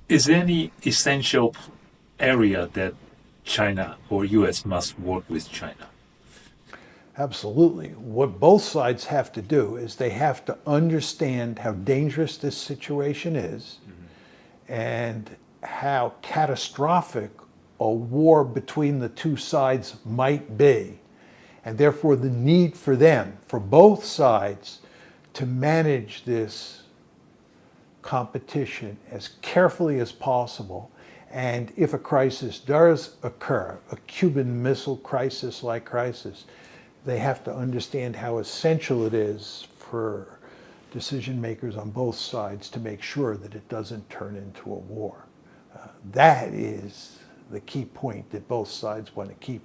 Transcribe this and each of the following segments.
Is there any essential area that China or U.S. must work with China? Absolutely. What both sides have to do is they have to understand how dangerous this situation is and how catastrophic a war between the two sides might be, and therefore the need for them, for both sides, to manage this competition as carefully as possible. And if a crisis does occur, a Cuban Missile Crisis like crisis, they have to understand how essential it is for decision makers on both sides to make sure that it doesn't turn into a war. That is the key point that both sides want to keep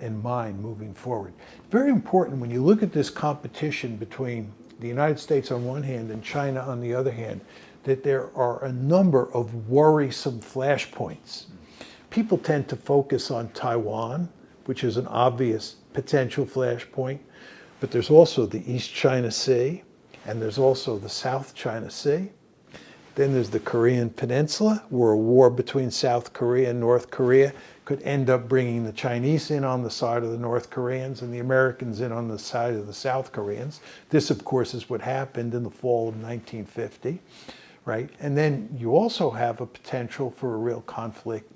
in mind moving forward. Very important when you look at this competition between the United States on one hand and China on the other hand, that there are a number of worrisome flashpoints. People tend to focus on Taiwan, which is an obvious potential flashpoint, but there's also the East China Sea, and there's also the South China Sea. Then there's the Korean Peninsula, where a war between South Korea and North Korea could end up bringing the Chinese in on the side of the North Koreans and the Americans in on the side of the South Koreans. This, of course, is what happened in the fall of 1950, right? And then you also have a potential for a real conflict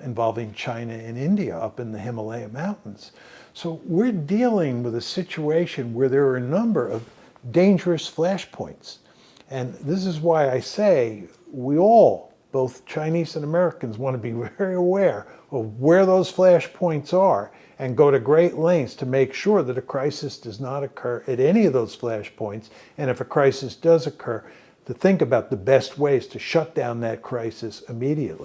involving China and India up in the Himalaya Mountains. So we're dealing with a situation where there are a number of dangerous flashpoints. And this is why I say we all, both Chinese and Americans, want to be very aware of where those flashpoints are and go to great lengths to make sure that a crisis does not occur at any of those flashpoints. And if a crisis does occur, to think about the best ways to shut down that crisis immediately.